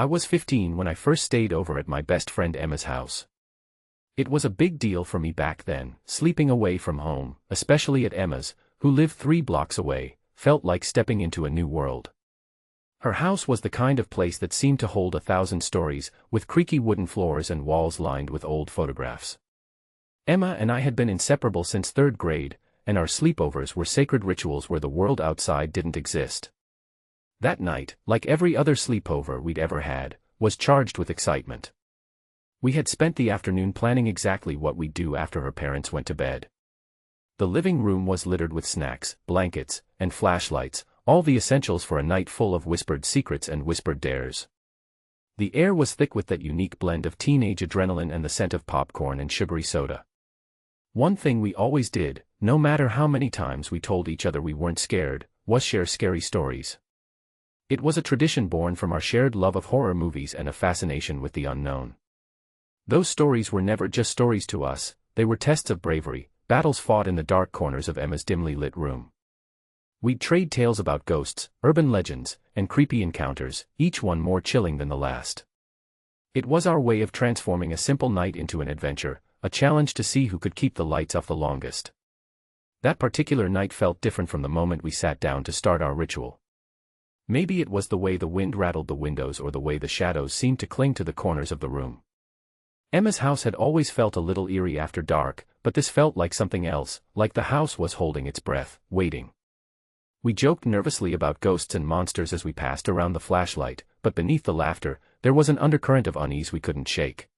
I was 15 when I first stayed over at my best friend Emma's house. It was a big deal for me back then, sleeping away from home, especially at Emma's, who lived 3 blocks away, felt like stepping into a new world. Her house was the kind of place that seemed to hold 1,000 stories, with creaky wooden floors and walls lined with old photographs. Emma and I had been inseparable since 3rd grade, and our sleepovers were sacred rituals where the world outside didn't exist. That night, like every other sleepover we'd ever had, was charged with excitement. We had spent the afternoon planning exactly what we'd do after her parents went to bed. The living room was littered with snacks, blankets, and flashlights, all the essentials for a night full of whispered secrets and whispered dares. The air was thick with that unique blend of teenage adrenaline and the scent of popcorn and sugary soda. One thing we always did, no matter how many times we told each other we weren't scared, was share scary stories. It was a tradition born from our shared love of horror movies and a fascination with the unknown. Those stories were never just stories to us, they were tests of bravery, battles fought in the dark corners of Emma's dimly lit room. We'd trade tales about ghosts, urban legends, and creepy encounters, each one more chilling than the last. It was our way of transforming a simple night into an adventure, a challenge to see who could keep the lights off the longest. That particular night felt different from the moment we sat down to start our ritual. Maybe it was the way the wind rattled the windows or the way the shadows seemed to cling to the corners of the room. Emma's house had always felt a little eerie after dark, but this felt like something else, like the house was holding its breath, waiting. We joked nervously about ghosts and monsters as we passed around the flashlight, but beneath the laughter, there was an undercurrent of unease we couldn't shake.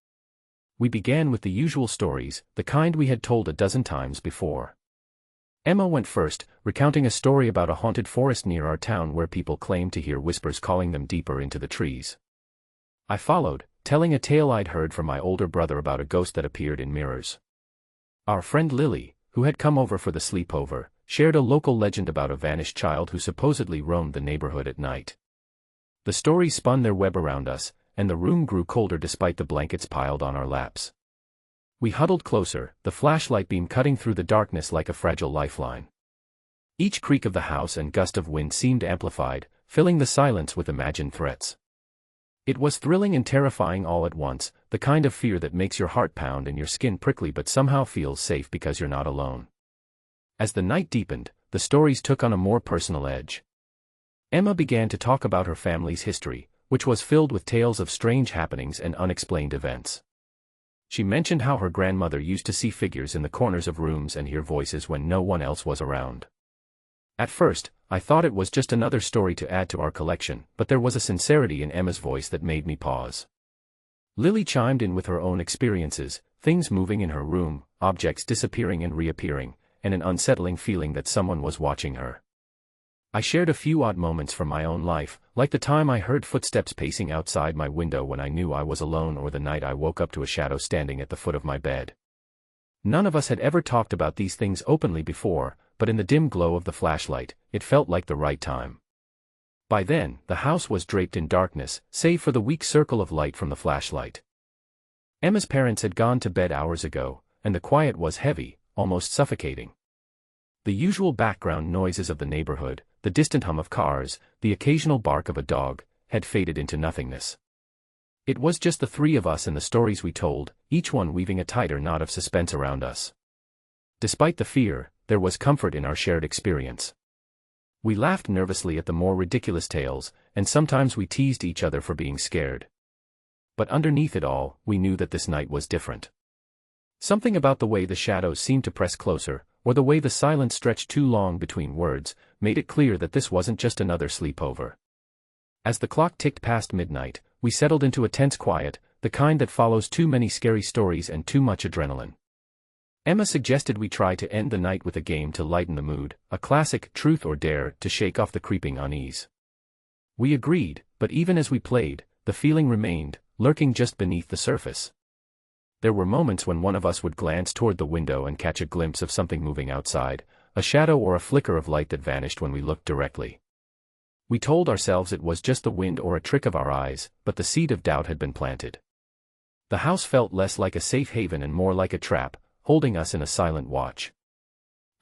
We began with the usual stories, the kind we had told a dozen times before. Emma went first, recounting a story about a haunted forest near our town where people claimed to hear whispers calling them deeper into the trees. I followed, telling a tale I'd heard from my older brother about a ghost that appeared in mirrors. Our friend Lily, who had come over for the sleepover, shared a local legend about a vanished child who supposedly roamed the neighborhood at night. The stories spun their web around us, and the room grew colder despite the blankets piled on our laps. We huddled closer, the flashlight beam cutting through the darkness like a fragile lifeline. Each creak of the house and gust of wind seemed amplified, filling the silence with imagined threats. It was thrilling and terrifying all at once, the kind of fear that makes your heart pound and your skin prickly but somehow feels safe because you're not alone. As the night deepened, the stories took on a more personal edge. Emma began to talk about her family's history, which was filled with tales of strange happenings and unexplained events. She mentioned how her grandmother used to see figures in the corners of rooms and hear voices when no one else was around. At first, I thought it was just another story to add to our collection, but there was a sincerity in Emma's voice that made me pause. Lily chimed in with her own experiences, things moving in her room, objects disappearing and reappearing, and an unsettling feeling that someone was watching her. I shared a few odd moments from my own life, like the time I heard footsteps pacing outside my window when I knew I was alone or the night I woke up to a shadow standing at the foot of my bed. None of us had ever talked about these things openly before, but in the dim glow of the flashlight, it felt like the right time. By then, the house was draped in darkness, save for the weak circle of light from the flashlight. Emma's parents had gone to bed hours ago, and the quiet was heavy, almost suffocating. The usual background noises of the neighborhood, the distant hum of cars, the occasional bark of a dog, had faded into nothingness. It was just the 3 of us and the stories we told, each one weaving a tighter knot of suspense around us. Despite the fear, there was comfort in our shared experience. We laughed nervously at the more ridiculous tales, and sometimes we teased each other for being scared. But underneath it all, we knew that this night was different. Something about the way the shadows seemed to press closer, or the way the silence stretched too long between words, made it clear that this wasn't just another sleepover. As the clock ticked past midnight, we settled into a tense quiet, the kind that follows too many scary stories and too much adrenaline. Emma suggested we try to end the night with a game to lighten the mood, a classic truth or dare to shake off the creeping unease. We agreed, but even as we played, the feeling remained, lurking just beneath the surface. There were moments when one of us would glance toward the window and catch a glimpse of something moving outside, a shadow or a flicker of light that vanished when we looked directly. We told ourselves it was just the wind or a trick of our eyes, but the seed of doubt had been planted. The house felt less like a safe haven and more like a trap, holding us in a silent watch.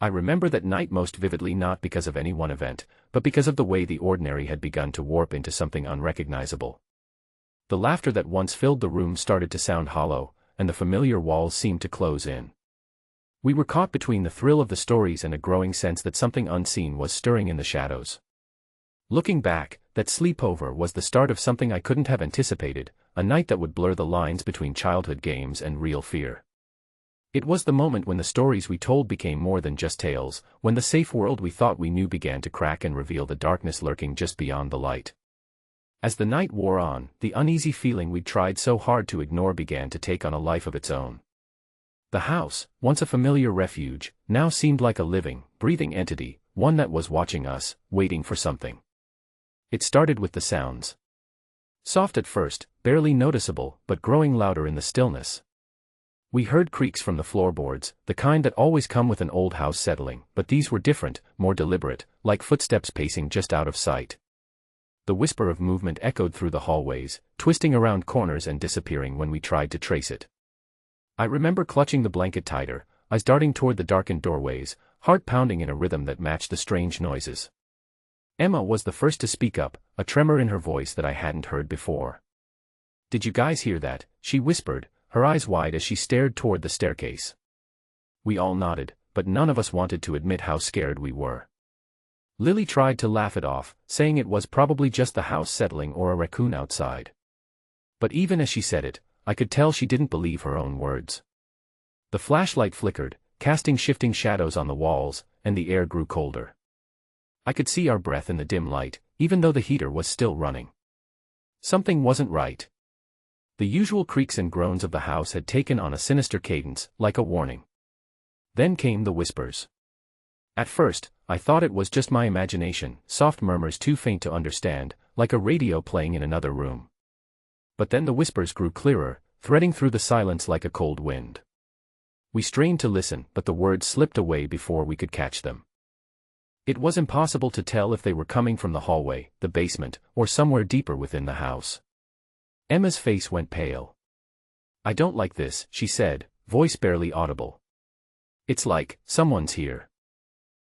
I remember that night most vividly not because of any one event, but because of the way the ordinary had begun to warp into something unrecognizable. The laughter that once filled the room started to sound hollow, and the familiar walls seemed to close in. We were caught between the thrill of the stories and a growing sense that something unseen was stirring in the shadows. Looking back, that sleepover was the start of something I couldn't have anticipated, a night that would blur the lines between childhood games and real fear. It was the moment when the stories we told became more than just tales, when the safe world we thought we knew began to crack and reveal the darkness lurking just beyond the light. As the night wore on, the uneasy feeling we'd tried so hard to ignore began to take on a life of its own. The house, once a familiar refuge, now seemed like a living, breathing entity, one that was watching us, waiting for something. It started with the sounds. Soft at first, barely noticeable, but growing louder in the stillness. We heard creaks from the floorboards, the kind that always come with an old house settling, but these were different, more deliberate, like footsteps pacing just out of sight. The whisper of movement echoed through the hallways, twisting around corners and disappearing when we tried to trace it. I remember clutching the blanket tighter, eyes darting toward the darkened doorways, heart pounding in a rhythm that matched the strange noises. Emma was the first to speak up, a tremor in her voice that I hadn't heard before. "Did you guys hear that?" she whispered, her eyes wide as she stared toward the staircase. We all nodded, but none of us wanted to admit how scared we were. Lily tried to laugh it off, saying it was probably just the house settling or a raccoon outside. But even as she said it, I could tell she didn't believe her own words. The flashlight flickered, casting shifting shadows on the walls, and the air grew colder. I could see our breath in the dim light, even though the heater was still running. Something wasn't right. The usual creaks and groans of the house had taken on a sinister cadence, like a warning. Then came the whispers. At first, I thought it was just my imagination, soft murmurs too faint to understand, like a radio playing in another room. But then the whispers grew clearer, threading through the silence like a cold wind. We strained to listen, but the words slipped away before we could catch them. It was impossible to tell if they were coming from the hallway, the basement, or somewhere deeper within the house. Emma's face went pale. "I don't like this," she said, voice barely audible. "It's like someone's here.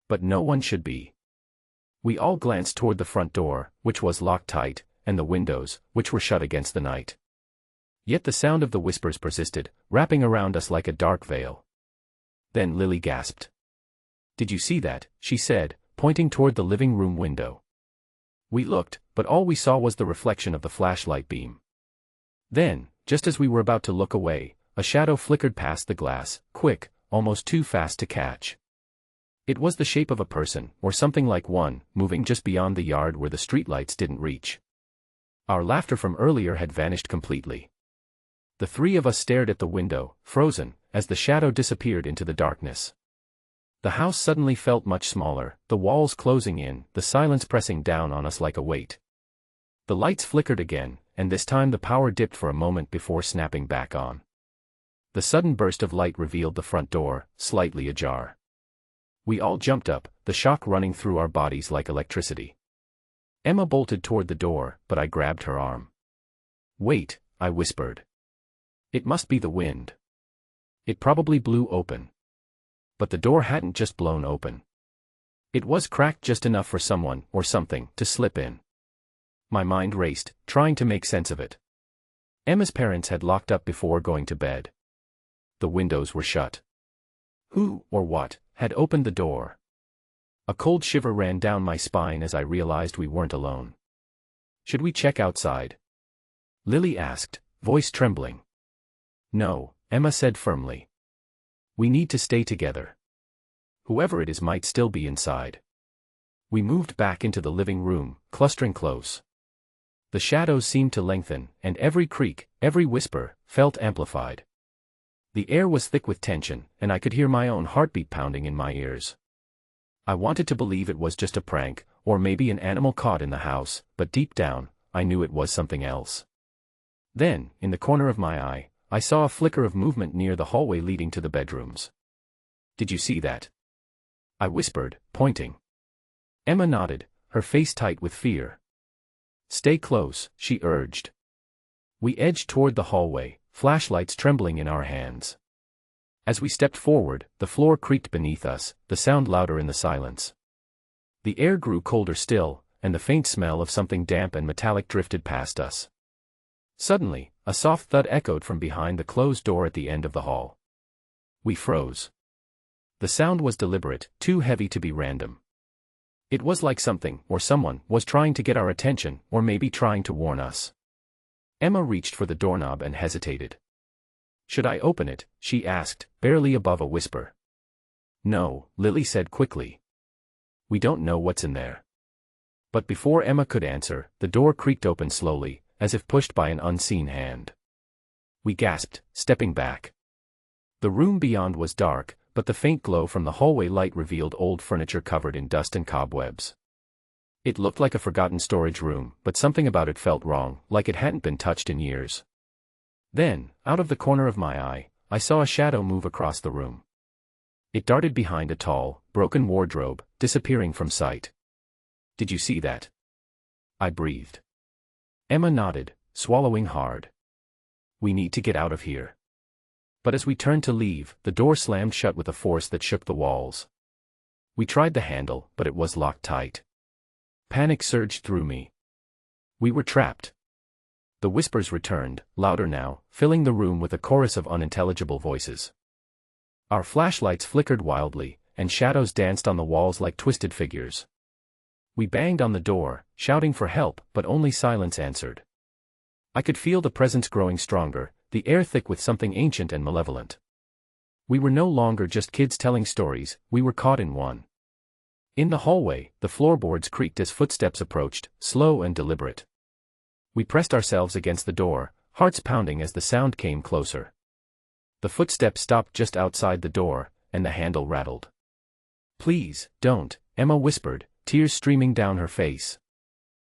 But no one should be." We all glanced toward the front door, which was locked tight, and the windows, which were shut against the night. Yet the sound of the whispers persisted, wrapping around us like a dark veil. Then Lily gasped. "Did you see that?" she said, pointing toward the living room window. We looked, but all we saw was the reflection of the flashlight beam. Then, just as we were about to look away, a shadow flickered past the glass, quick, almost too fast to catch. It was the shape of a person, or something like one, moving just beyond the yard where the streetlights didn't reach. Our laughter from earlier had vanished completely. The three of us stared at the window, frozen, as the shadow disappeared into the darkness. The house suddenly felt much smaller, the walls closing in, the silence pressing down on us like a weight. The lights flickered again, and this time the power dipped for a moment before snapping back on. The sudden burst of light revealed the front door, slightly ajar. We all jumped up, the shock running through our bodies like electricity. Emma bolted toward the door, but I grabbed her arm. "Wait," I whispered. "It must be the wind. It probably blew open." But the door hadn't just blown open. It was cracked just enough for someone, or something, to slip in. My mind raced, trying to make sense of it. Emma's parents had locked up before going to bed. The windows were shut. Who, or what, had opened the door? A cold shiver ran down my spine as I realized we weren't alone. "Should we check outside?" Lily asked, voice trembling. "No," Emma said firmly. "We need to stay together. Whoever it is might still be inside." We moved back into the living room, clustering close. The shadows seemed to lengthen, and every creak, every whisper, felt amplified. The air was thick with tension, and I could hear my own heartbeat pounding in my ears. I wanted to believe it was just a prank, or maybe an animal caught in the house, but deep down, I knew it was something else. Then, in the corner of my eye, I saw a flicker of movement near the hallway leading to the bedrooms. "Did you see that?" I whispered, pointing. Emma nodded, her face tight with fear. "Stay close," she urged. We edged toward the hallway, flashlights trembling in our hands. As we stepped forward, the floor creaked beneath us, the sound louder in the silence. The air grew colder still, and the faint smell of something damp and metallic drifted past us. Suddenly, a soft thud echoed from behind the closed door at the end of the hall. We froze. The sound was deliberate, too heavy to be random. It was like something, or someone, was trying to get our attention, or maybe trying to warn us. Emma reached for the doorknob and hesitated. "Should I open it?" she asked, barely above a whisper. "No," Lily said quickly. "We don't know what's in there." But before Emma could answer, the door creaked open slowly, as if pushed by an unseen hand. We gasped, stepping back. The room beyond was dark, but the faint glow from the hallway light revealed old furniture covered in dust and cobwebs. It looked like a forgotten storage room, but something about it felt wrong, like it hadn't been touched in years. Then, out of the corner of my eye, I saw a shadow move across the room. It darted behind a tall, broken wardrobe, disappearing from sight. "Did you see that?" I breathed. Emma nodded, swallowing hard. "We need to get out of here." But as we turned to leave, the door slammed shut with a force that shook the walls. We tried the handle, but it was locked tight. Panic surged through me. We were trapped. The whispers returned, louder now, filling the room with a chorus of unintelligible voices. Our flashlights flickered wildly, and shadows danced on the walls like twisted figures. We banged on the door, shouting for help, but only silence answered. I could feel the presence growing stronger, the air thick with something ancient and malevolent. We were no longer just kids telling stories, we were caught in one. In the hallway, the floorboards creaked as footsteps approached, slow and deliberate. We pressed ourselves against the door, hearts pounding as the sound came closer. The footsteps stopped just outside the door, and the handle rattled. "Please, don't," Emma whispered, tears streaming down her face.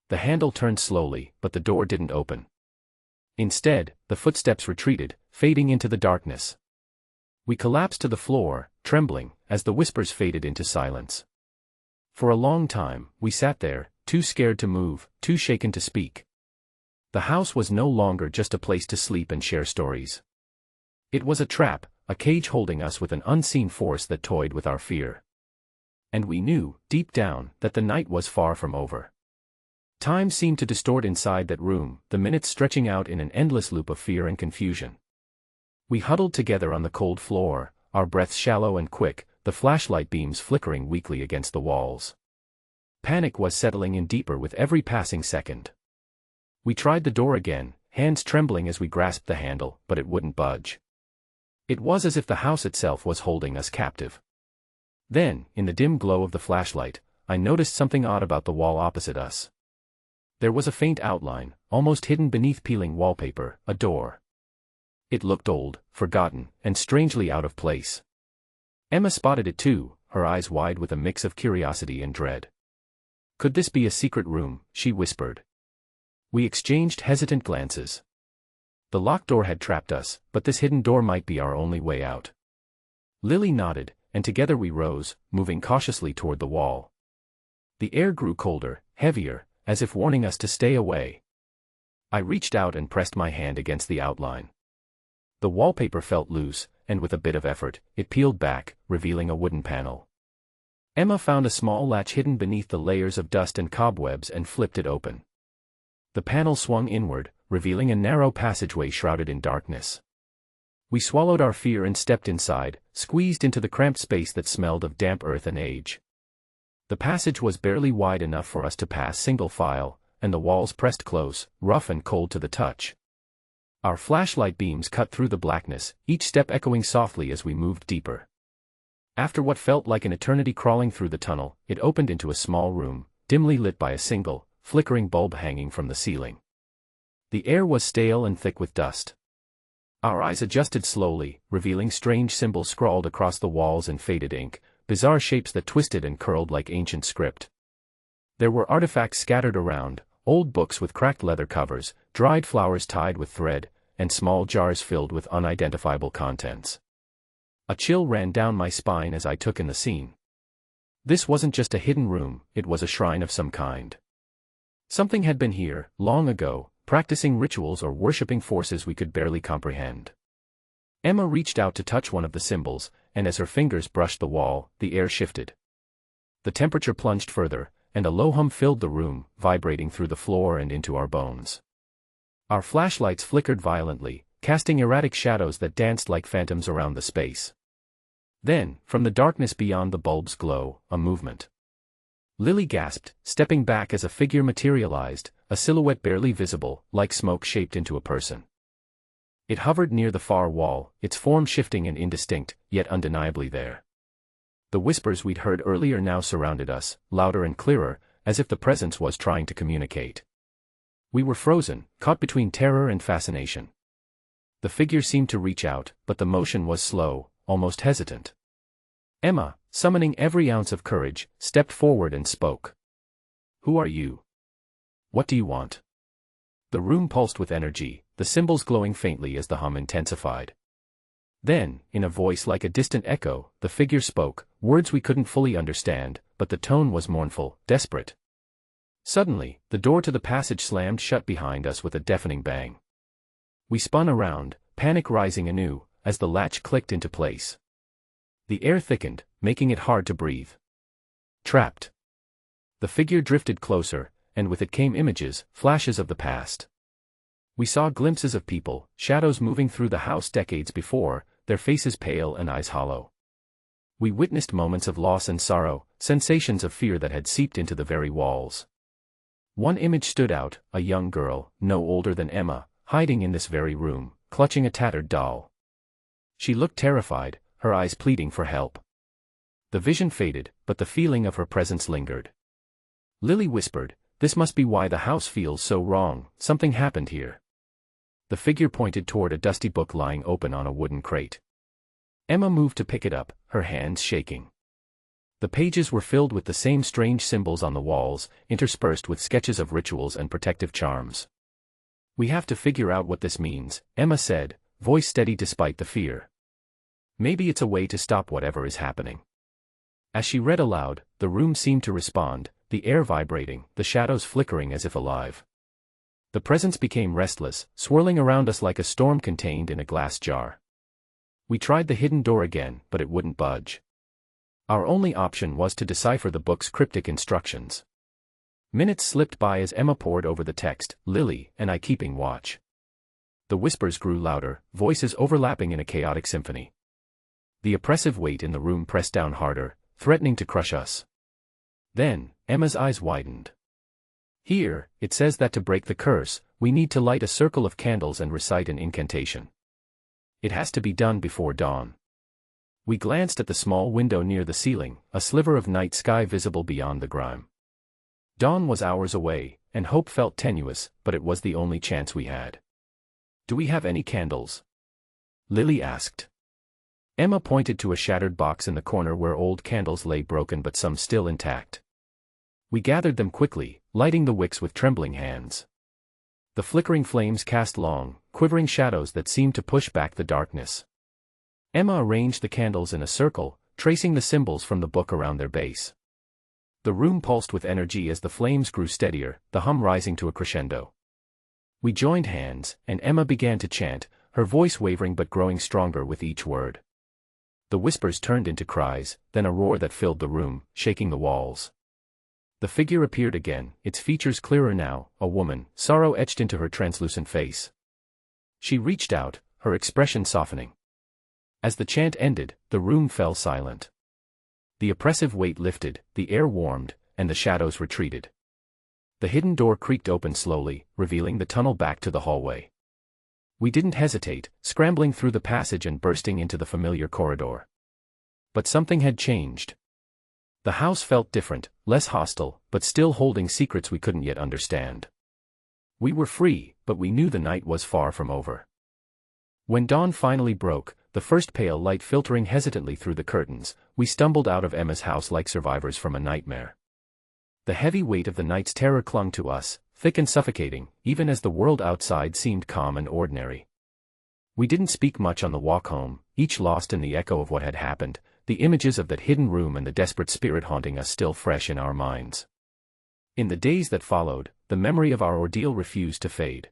The handle turned slowly, but the door didn't open. Instead, the footsteps retreated, fading into the darkness. We collapsed to the floor, trembling, as the whispers faded into silence. For a long time, we sat there, too scared to move, too shaken to speak. The house was no longer just a place to sleep and share stories. It was a trap, a cage holding us with an unseen force that toyed with our fear. And we knew, deep down, that the night was far from over. Time seemed to distort inside that room, the minutes stretching out in an endless loop of fear and confusion. We huddled together on the cold floor, our breaths shallow and quick, the flashlight beams flickering weakly against the walls. Panic was settling in deeper with every passing second. We tried the door again, hands trembling as we grasped the handle, but it wouldn't budge. It was as if the house itself was holding us captive. Then, in the dim glow of the flashlight, I noticed something odd about the wall opposite us. There was a faint outline, almost hidden beneath peeling wallpaper, a door. It looked old, forgotten, and strangely out of place. Emma spotted it too, her eyes wide with a mix of curiosity and dread. "Could this be a secret room?" she whispered. We exchanged hesitant glances. The locked door had trapped us, but this hidden door might be our only way out. Lily nodded, and together we rose, moving cautiously toward the wall. The air grew colder, heavier, as if warning us to stay away. I reached out and pressed my hand against the outline. The wallpaper felt loose, and with a bit of effort, it peeled back, revealing a wooden panel. Emma found a small latch hidden beneath the layers of dust and cobwebs and flipped it open. The panel swung inward, revealing a narrow passageway shrouded in darkness. We swallowed our fear and stepped inside, squeezed into the cramped space that smelled of damp earth and age. The passage was barely wide enough for us to pass single file, and the walls pressed close, rough and cold to the touch. Our flashlight beams cut through the blackness, each step echoing softly as we moved deeper. After what felt like an eternity crawling through the tunnel, it opened into a small room, dimly lit by a single, flickering bulb hanging from the ceiling. The air was stale and thick with dust. Our eyes adjusted slowly, revealing strange symbols scrawled across the walls in faded ink, bizarre shapes that twisted and curled like ancient script. There were artifacts scattered around, old books with cracked leather covers, dried flowers tied with thread, and small jars filled with unidentifiable contents. A chill ran down my spine as I took in the scene. This wasn't just a hidden room, it was a shrine of some kind. Something had been here, long ago, practicing rituals or worshipping forces we could barely comprehend. Emma reached out to touch one of the symbols, and as her fingers brushed the wall, the air shifted. The temperature plunged further, and a low hum filled the room, vibrating through the floor and into our bones. Our flashlights flickered violently, casting erratic shadows that danced like phantoms around the space. Then, from the darkness beyond the bulb's glow, a movement. Lily gasped, stepping back as a figure materialized, a silhouette barely visible, like smoke shaped into a person. It hovered near the far wall, its form shifting and indistinct, yet undeniably there. The whispers we'd heard earlier now surrounded us, louder and clearer, as if the presence was trying to communicate. We were frozen, caught between terror and fascination. The figure seemed to reach out, but the motion was slow, almost hesitant. Emma, summoning every ounce of courage, stepped forward and spoke. "Who are you? What do you want?" The room pulsed with energy, the symbols glowing faintly as the hum intensified. Then, in a voice like a distant echo, the figure spoke, words we couldn't fully understand, but the tone was mournful, desperate. Suddenly, the door to the passage slammed shut behind us with a deafening bang. We spun around, panic rising anew, as the latch clicked into place. The air thickened, making it hard to breathe. Trapped. The figure drifted closer, and with it came images, flashes of the past. We saw glimpses of people, shadows moving through the house decades before, their faces pale and eyes hollow. We witnessed moments of loss and sorrow, sensations of fear that had seeped into the very walls. One image stood out, a young girl, no older than Emma, hiding in this very room, clutching a tattered doll. She looked terrified, her eyes pleading for help. The vision faded, but the feeling of her presence lingered. Lily whispered, "This must be why the house feels so wrong, something happened here." The figure pointed toward a dusty book lying open on a wooden crate. Emma moved to pick it up, her hands shaking. The pages were filled with the same strange symbols on the walls, interspersed with sketches of rituals and protective charms. "We have to figure out what this means," Emma said, voice steady despite the fear. "Maybe it's a way to stop whatever is happening." As she read aloud, the room seemed to respond, the air vibrating, the shadows flickering as if alive. The presence became restless, swirling around us like a storm contained in a glass jar. We tried the hidden door again, but it wouldn't budge. Our only option was to decipher the book's cryptic instructions. Minutes slipped by as Emma pored over the text, Lily and I keeping watch. The whispers grew louder, voices overlapping in a chaotic symphony. The oppressive weight in the room pressed down harder, threatening to crush us. Then, Emma's eyes widened. "Here, it says that to break the curse, we need to light a circle of candles and recite an incantation. It has to be done before dawn." We glanced at the small window near the ceiling, a sliver of night sky visible beyond the grime. Dawn was hours away, and hope felt tenuous, but it was the only chance we had. "Do we have any candles?" Lily asked. Emma pointed to a shattered box in the corner where old candles lay broken but some still intact. We gathered them quickly, lighting the wicks with trembling hands. The flickering flames cast long, quivering shadows that seemed to push back the darkness. Emma arranged the candles in a circle, tracing the symbols from the book around their base. The room pulsed with energy as the flames grew steadier, the hum rising to a crescendo. We joined hands, and Emma began to chant, her voice wavering but growing stronger with each word. The whispers turned into cries, then a roar that filled the room, shaking the walls. The figure appeared again, its features clearer now, a woman, sorrow etched into her translucent face. She reached out, her expression softening. As the chant ended, the room fell silent. The oppressive weight lifted, the air warmed, and the shadows retreated. The hidden door creaked open slowly, revealing the tunnel back to the hallway. We didn't hesitate, scrambling through the passage and bursting into the familiar corridor. But something had changed. The house felt different, less hostile, but still holding secrets we couldn't yet understand. We were free, but we knew the night was far from over. When dawn finally broke, the first pale light filtering hesitantly through the curtains, we stumbled out of Emma's house like survivors from a nightmare. The heavy weight of the night's terror clung to us, thick and suffocating, even as the world outside seemed calm and ordinary. We didn't speak much on the walk home, each lost in the echo of what had happened, the images of that hidden room and the desperate spirit haunting us still fresh in our minds. In the days that followed, the memory of our ordeal refused to fade.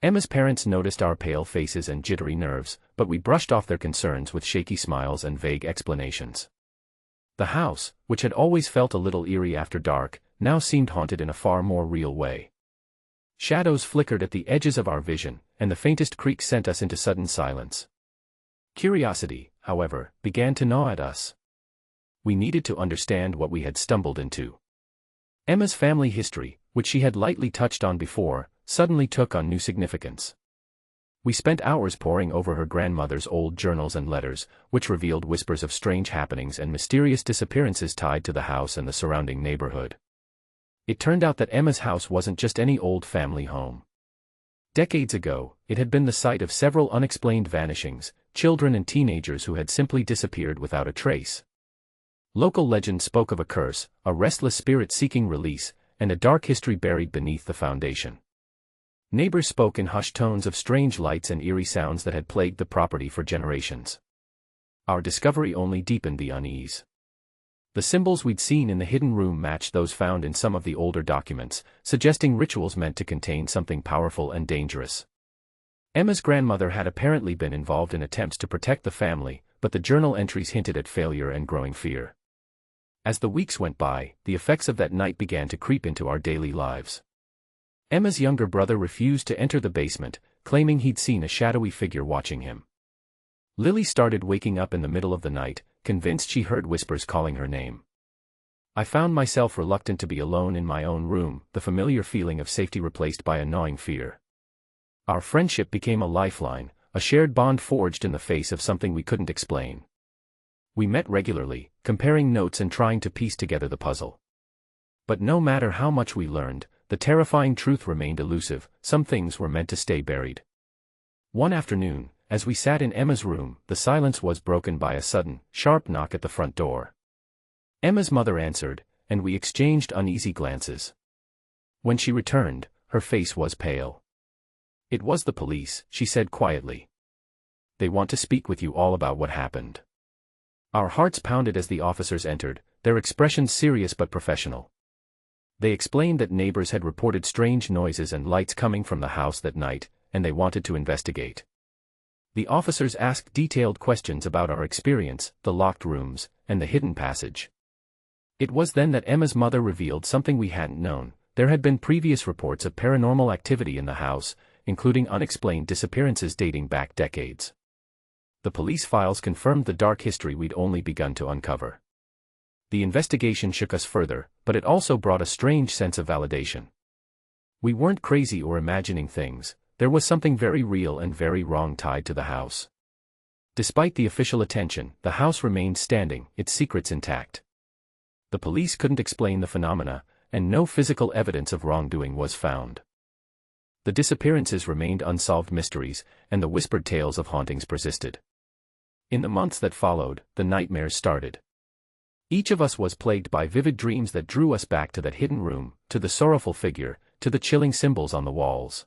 Emma's parents noticed our pale faces and jittery nerves, but we brushed off their concerns with shaky smiles and vague explanations. The house, which had always felt a little eerie after dark, now seemed haunted in a far more real way. Shadows flickered at the edges of our vision, and the faintest creak sent us into sudden silence. Curiosity, however, began to gnaw at us. We needed to understand what we had stumbled into. Emma's family history, which she had lightly touched on before, suddenly took on new significance. We spent hours poring over her grandmother's old journals and letters, which revealed whispers of strange happenings and mysterious disappearances tied to the house and the surrounding neighborhood. It turned out that Emma's house wasn't just any old family home. Decades ago, it had been the site of several unexplained vanishings, children and teenagers who had simply disappeared without a trace. Local legend spoke of a curse, a restless spirit seeking release, and a dark history buried beneath the foundation. Neighbors spoke in hushed tones of strange lights and eerie sounds that had plagued the property for generations. Our discovery only deepened the unease. The symbols we'd seen in the hidden room matched those found in some of the older documents, suggesting rituals meant to contain something powerful and dangerous. Emma's grandmother had apparently been involved in attempts to protect the family, but the journal entries hinted at failure and growing fear. As the weeks went by, the effects of that night began to creep into our daily lives. Emma's younger brother refused to enter the basement, claiming he'd seen a shadowy figure watching him. Lily started waking up in the middle of the night, convinced she heard whispers calling her name. I found myself reluctant to be alone in my own room, the familiar feeling of safety replaced by a gnawing fear. Our friendship became a lifeline, a shared bond forged in the face of something we couldn't explain. We met regularly, comparing notes and trying to piece together the puzzle. But no matter how much we learned, the terrifying truth remained elusive. Some things were meant to stay buried. One afternoon, as we sat in Emma's room, the silence was broken by a sudden, sharp knock at the front door. Emma's mother answered, and we exchanged uneasy glances. When she returned, her face was pale. "It was the police," she said quietly. "They want to speak with you all about what happened." Our hearts pounded as the officers entered, their expressions serious but professional. They explained that neighbors had reported strange noises and lights coming from the house that night, and they wanted to investigate. The officers asked detailed questions about our experience, the locked rooms, and the hidden passage. It was then that Emma's mother revealed something we hadn't known. There had been previous reports of paranormal activity in the house, including unexplained disappearances dating back decades. The police files confirmed the dark history we'd only begun to uncover. The investigation shook us further, but it also brought a strange sense of validation. We weren't crazy or imagining things. There was something very real and very wrong tied to the house. Despite the official attention, the house remained standing, its secrets intact. The police couldn't explain the phenomena, and no physical evidence of wrongdoing was found. The disappearances remained unsolved mysteries, and the whispered tales of hauntings persisted. In the months that followed, the nightmares started. Each of us was plagued by vivid dreams that drew us back to that hidden room, to the sorrowful figure, to the chilling symbols on the walls.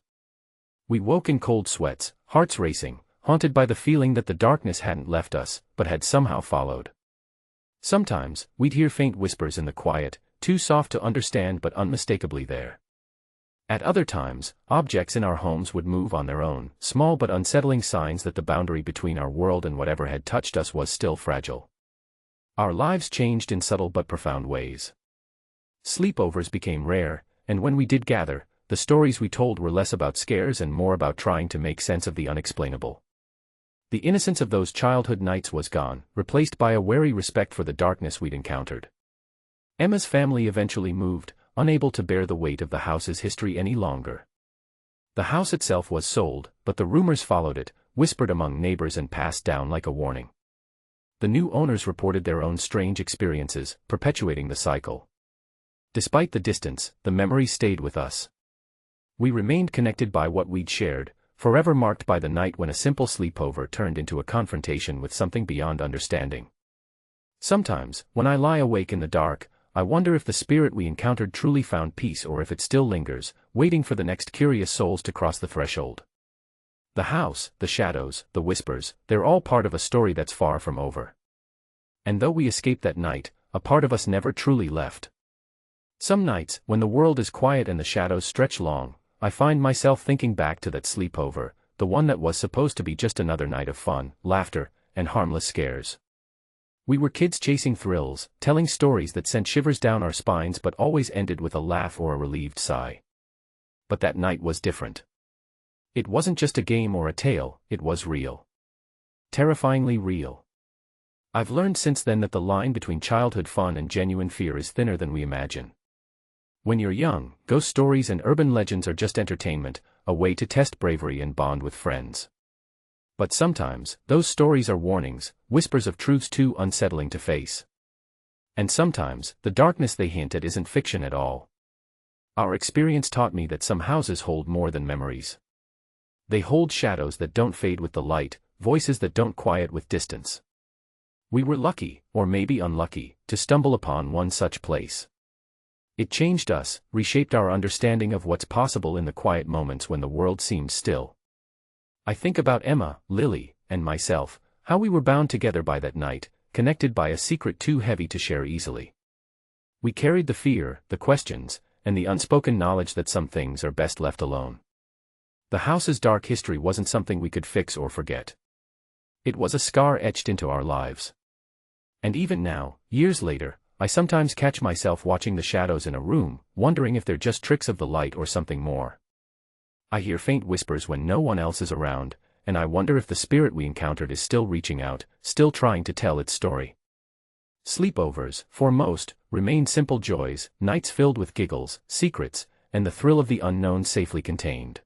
We woke in cold sweats, hearts racing, haunted by the feeling that the darkness hadn't left us, but had somehow followed. Sometimes, we'd hear faint whispers in the quiet, too soft to understand but unmistakably there. At other times, objects in our homes would move on their own, small but unsettling signs that the boundary between our world and whatever had touched us was still fragile. Our lives changed in subtle but profound ways. Sleepovers became rare, and when we did gather, the stories we told were less about scares and more about trying to make sense of the unexplainable. The innocence of those childhood nights was gone, replaced by a wary respect for the darkness we'd encountered. Emma's family eventually moved, unable to bear the weight of the house's history any longer. The house itself was sold, but the rumors followed it, whispered among neighbors and passed down like a warning. The new owners reported their own strange experiences, perpetuating the cycle. Despite the distance, the memory stayed with us. We remained connected by what we'd shared, forever marked by the night when a simple sleepover turned into a confrontation with something beyond understanding. Sometimes, when I lie awake in the dark, I wonder if the spirit we encountered truly found peace or if it still lingers, waiting for the next curious souls to cross the threshold. The house, the shadows, the whispers, they're all part of a story that's far from over. And though we escaped that night, a part of us never truly left. Some nights, when the world is quiet and the shadows stretch long, I find myself thinking back to that sleepover, the one that was supposed to be just another night of fun, laughter, and harmless scares. We were kids chasing thrills, telling stories that sent shivers down our spines but always ended with a laugh or a relieved sigh. but that night was different. It wasn't just a game or a tale, it was real. Terrifyingly real. I've learned since then that the line between childhood fun and genuine fear is thinner than we imagine. When you're young, ghost stories and urban legends are just entertainment, a way to test bravery and bond with friends. But sometimes, those stories are warnings, whispers of truths too unsettling to face. And sometimes, the darkness they hint at isn't fiction at all. Our experience taught me that some houses hold more than memories. They hold shadows that don't fade with the light, voices that don't quiet with distance. We were lucky, or maybe unlucky, to stumble upon one such place. It changed us, reshaped our understanding of what's possible in the quiet moments when the world seemed still. I think about Emma, Lily, and myself, how we were bound together by that night, connected by a secret too heavy to share easily. We carried the fear, the questions, and the unspoken knowledge that some things are best left alone. The house's dark history wasn't something we could fix or forget. It was a scar etched into our lives. And even now, years later, I sometimes catch myself watching the shadows in a room, wondering if they're just tricks of the light or something more. I hear faint whispers when no one else is around, and I wonder if the spirit we encountered is still reaching out, still trying to tell its story. Sleepovers, for most, remain simple joys, nights filled with giggles, secrets, and the thrill of the unknown safely contained.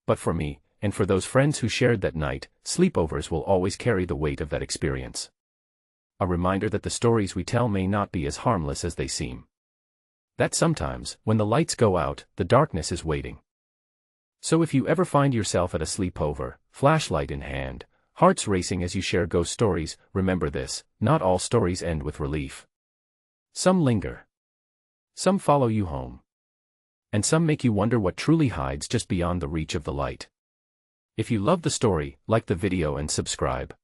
But for me, and for those friends who shared that night, sleepovers will always carry the weight of that experience. A reminder that the stories we tell may not be as harmless as they seem. That sometimes, when the lights go out, the darkness is waiting. So if you ever find yourself at a sleepover, flashlight in hand, hearts racing as you share ghost stories, remember this: not all stories end with relief. Some linger. Some follow you home. And some make you wonder what truly hides just beyond the reach of the light. If you love the story, like the video and subscribe.